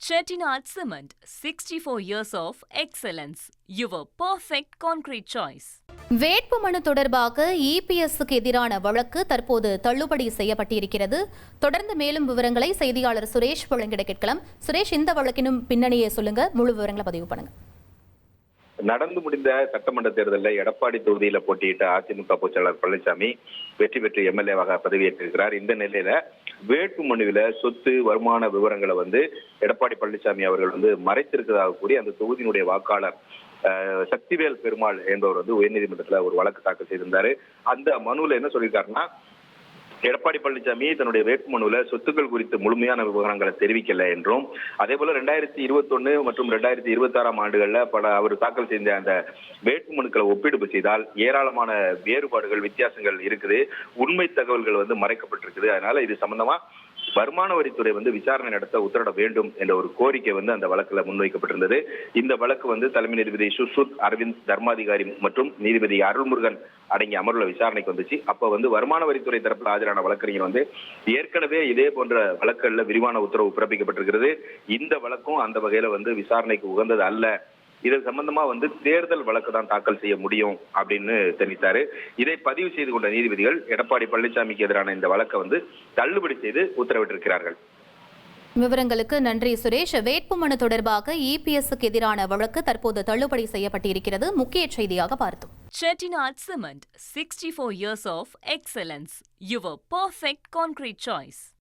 Chettinad Cement, 64 years of excellence. Your perfect concrete choice. வேட்புமனு தொடர்பாக இபிஎஸ்க்கு எதிரான வழக்கு தற்போது தள்ளுபடி செய்யப்பட்டிருக்கிறது. தொடர்ந்து மேலும் விவரங்களை செய்தியாளர் சுரேஷ் வழங்கிட கேட்கலாம். சுரேஷ், இந்த வழக்கினும் பின்னணியை சொல்லுங்க, முழு விவரங்களை பதிவு பண்ணுங்க. நடந்து முடிந்த சட்டமன்ற தேர்தலில் எடப்பாடி தொகுதியில போட்டியிட்ட அதிமுக பொதுச்செயலாளர் பழனிசாமி வெற்றி பெற்று எம்எல்ஏவாக பதவியேற்றிருக்கிறார். இந்த நிலையில வேட்பு மனுவில சொத்து வருமான விவரங்களை எடப்பாடி பழனிசாமி அவர்கள் மறைத்திருக்கிறதாக கூறி அந்த தொகுதியினுடைய வாக்காளர் சக்திவேல் பெருமாள் என்பவர் உயர்நீதிமன்றத்துல ஒரு வழக்கு தாக்கல் செய்திருந்தாரு. அந்த மனுவில் என்ன சொல்லியிருக்காருன்னா, எடப்பாடி பழனிசாமி தன்னுடைய வேட்புமனுல சொத்துக்கள் குறித்து முழுமையான விவரங்களை தெரிவிக்கல என்றும், அதே போல 2021 மற்றும் 2026 ஆண்டுகள்ல அவர் தாக்கல் செய்த அந்த வேட்புமனுக்களை ஒப்பீடு செய்தால் ஏராளமான வேறுபாடுகள், வித்தியாசங்கள் இருக்குது, உண்மை தகவல்கள் மறைக்கப்பட்டிருக்குது. அதனால இது சம்பந்தமா வருமான வரித்துறை விசாரணை நடத்த உத்தரவிட வேண்டும் என்ற ஒரு கோரிக்கை அந்த வழக்குல முன்வைக்கப்பட்டிருந்தது. இந்த வழக்கு தலைமை நீதிபதி சுஷ்ருத் அரவிந்த் தர்மாதிகாரி மற்றும் நீதிபதி அருள்முருகன் அடங்கிய அமர்வுல விசாரணைக்கு வந்துச்சு. அப்ப வருமான வரித்துறை தரப்புல ஆஜரான வழக்கறிஞர் ஏற்கனவே இதே போன்ற வழக்குகள்ல விரிவான உத்தரவு பிறப்பிக்கப்பட்டிருக்கிறது. இந்த வழக்கும் அந்த வகையில விசாரணைக்கு உகந்தது அல்ல. இது சம்பந்தமா தேர்தல் வழக்கு தான் தாக்கல் செய்ய முடியும் அப்படின்னு தெரிவித்தாரு. இதை பதிவு செய்து கொண்ட நீதிபதிகள் எடப்பாடி பழனிசாமிக்கு எதிரான இந்த வழக்கை தள்ளுபடி செய்து உத்தரவிட்டிருக்கிறார்கள். விவரங்களுக்கு நன்றி சுரேஷ். வேட்புமனு தொடர்பாக இபிஎஸ்க்கு எதிரான வழக்கு தற்போது தள்ளுபடி செய்யப்பட்டிருக்கிறது. முக்கிய செய்தியாக பார்த்தோம். Chettinad Cement, 64 years of excellence. Your perfect concrete choice.